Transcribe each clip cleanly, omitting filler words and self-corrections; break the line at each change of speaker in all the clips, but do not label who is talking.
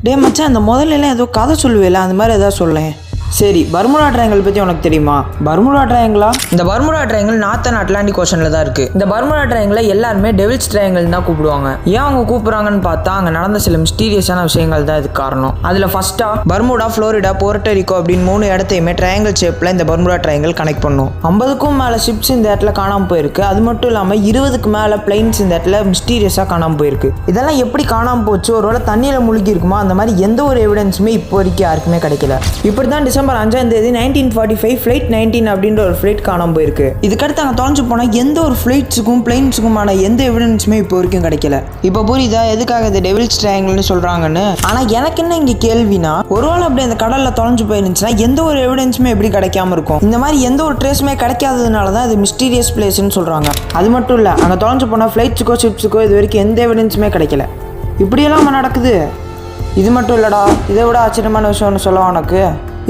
டே மச்சான், அந்த முதல்ல ஏதோ கதை சொல்லுவேல, அந்த மாதிரி ஏதாவது சொல்லேன். சரி, பர்முடா ட்ரையாங்கிள் பற்றி உனக்கு தெரியுமா? பர்முடா ட்ரையாங்கிளா? இந்த பர்முடா ட்ரையாங்கிள் நார்த்தன் அட்லாண்டிக் ஓஷனில் தான் இருக்குது. இந்த பர்முடா ட்ரையாங்கிளை எல்லாருமே டெவில்ஸ் ட்ரையாங்கிள் தான் கூப்பிடுவாங்க. ஏன் அவங்க கூப்பிட்றாங்கன்னு பார்த்தா அங்கே நடந்த சில மிஸ்டீரியஸான விஷயங்கள் தான் இதுக்கு காரணம். அதில் ஃபர்ஸ்ட்டாக பர்முடா, ஃப்ளோரிடா, போர்ட்டோரிக்கோ அப்படின்னு 3 இடத்தையுமே ட்ரையாங்கிள் ஷேப்பில் இந்த பர்முடா ட்ரையாங்கிள் கனெக்ட் பண்ணும். 50க்கும் மேலே ஷிப்ஸ் இந்த இடத்துல காணாமல் போயிருக்கு. அது மட்டும் இல்லாமல் 20க்கு மேலே பிளைன்ஸ் இந்த இடத்துல மிஸ்டீரியஸாக காணாமல் போயிருக்கு. இதெல்லாம் எப்படி காணாமல் போச்சு? ஒருவேளை தண்ணியில் முழுகி இருக்குமா? அந்த மாதிரி எந்த ஒரு எவிடன்ஸுமே இப்போ வரைக்கும் யாருக்குமே கிடைக்கல. இப்படி தான் டிசம்பர் 5ஆம் தேதி 1945 ஃப்ளைட் 19 அப்படின்ற ஒரு ஃப்ளைட் காணாமல் போயிருக்கு. இதுக்கடுத்து அங்கே தொலைஞ்சு போனால் எந்த ஒரு ஃப்ளைட்ஸுக்கும் பிளைன்ஸுக்குமான எந்த எவிடன்ஸுமே இப்போ வரைக்கும் கிடைக்கல. இப்போ புரியுதா எதுக்காக இது டெவில்ஸ் ட்ரையாங்கிள்னு சொல்றாங்கன்னு? ஆனால் எனக்கு என்ன இங்கே கேள்வினா, ஒருவேளை அப்படி அந்த கடலில் தொலைஞ்சு போயிருந்துச்சுன்னா எந்த ஒரு எவிடன்ஸுமே எப்படி கிடைக்காம இருக்கும்? இந்த மாதிரி எந்த ஒரு ட்ரேஸுமே கிடைக்காததுனால தான் இது மிஸ்டீரியஸ் பிளேஸ்ன்னு சொல்றாங்க. அது மட்டும் இல்லை, அங்கே தொலைஞ்சு போனால் ஃப்ளைட்ஸுக்கோ ஷிப்ஸுக்கோ இது வரைக்கும் எந்த எவிடன்ஸுமே கிடைக்கல. இப்படியெல்லாம் நடக்குது. இது மட்டும் இல்லடா, இதை விட ஆச்சரியமான விஷயம்னு சொல்ல உனக்கு.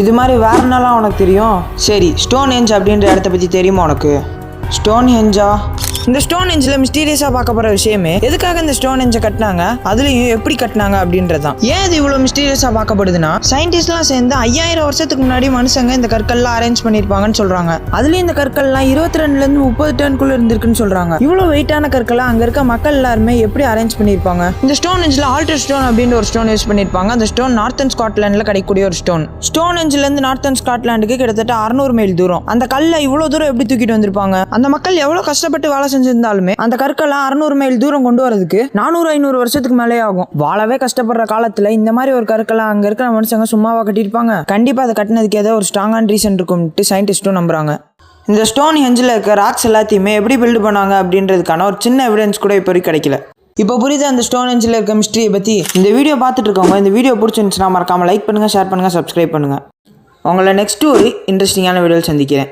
இது மாதிரி வேற என்னலாம் உனக்கு தெரியும்? சரி, ஸ்டோன் ஹெஞ்ச் அப்படின்ற இடத்த பற்றி தெரியுமா உனக்கு? ஸ்டோன் ஹெஞ்சா? இந்த ஸ்டோன் ஹெஞ்சில் மிஸ்டீரியஸாக பார்க்க போகிற விஷயமே எதுக்காக இந்த ஸ்டோன் ஹெஞ்சை கட்டினாங்க, அதுலேயும் எப்படி கட்டினாங்க அப்படின்றதான். ஏன் இது இவ்வளோ மிஸ்டீரியஸாக பார்க்கப்படுதுன்னா, சயின்டிஸ்ட்லாம் சேர்ந்து 5000 வருஷத்துக்கு முன்னாடி மனுஷங்க இந்த கற்கள்லாம் அரேஞ்ச் பண்ணியிருப்பாங்கன்னு சொல்கிறாங்க. அதுலேயும் இந்த கற்கள்லாம் 22லேருந்து 30 டன்குள்ளே இருந்திருக்குன்னு சொல்கிறாங்க. இவ்வளோ வெயிட்டான கற்கள்லாம் அங்கே இருக்க மக்கள் எல்லாருமே எப்படி அரேஞ்ச் பண்ணியிருப்பாங்க? இந்த ஸ்டோன் ஹெஞ்சில் ஆல்டர் ஸ்டோன் அப்படின்ற ஒரு ஸ்டோன் யூஸ் பண்ணியிருப்பாங்க. அந்த ஸ்டோன் நார்த்தன் ஸ்காட்லாண்டில் கிடைக்கக்கூடிய ஒரு ஸ்டோன். ஸ்டோன் ஹெஞ்சிலேருந்து நார்த்தன் ஸ்காட்லாண்டுக்கு கிட்டத்தட்ட 600 மைல் தூரம். அந்த கல்லை இவ்வளோ தூரம் எப்படி தூக்கிட்டு வந்திருப்பாங்க? அந்த மக்கள் எவ்வளோ கஷ்டப்பட்டு வேலை செஞ்சிருந்தாலுமே அந்த கற்கெல்லாம் 600 மைல் தூரம் கொண்டு வரதுக்கு 400-500 வருஷத்துக்கு மேலே ஆகும். வாழவே கஷ்டப்படுற காலத்துல இந்த மாதிரி ஒரு கற்கெல்லாம் அங்க இருக்கிற மனுஷங்க சும்மாவா கட்டியிருப்பாங்க? கண்டிப்பா அதை கட்டினதுக்கு ஏதோ ஒரு ஸ்ட்ராங்கான ரீசன் இருக்கும்ட்டு சயின்டிஸ்டும் நம்புறாங்க. இந்த ஸ்டோன் ஹெஞ்சில் இருக்க ராக்ஸ் எல்லாத்தையுமே எப்படி பில்டு பண்ணாங்க அப்படின்றதுக்கான ஒரு சின்ன எவிடன்ஸ் கூட இப்போ வரைக்கும் கிடைக்கல. இப்போ புரியுது அந்த ஸ்டோன் ஹெஞ்சில் இருக்க மிஸ்ட்ரியை பற்றி. இந்த வீடியோ பார்த்துட்டு இருக்கவங்க இந்த வீடியோ பிடிச்சிருந்துச்சுன்னா மறக்காம லைக் பண்ணுங்க, ஷேர் பண்ணுங்க, சப்ஸ்கிரைப் பண்ணுங்க. உங்களை நெக்ஸ்ட் ஒரு இன்ட்ரெஸ்டிங்கான வீடியோவில் சந்திக்கிறேன்.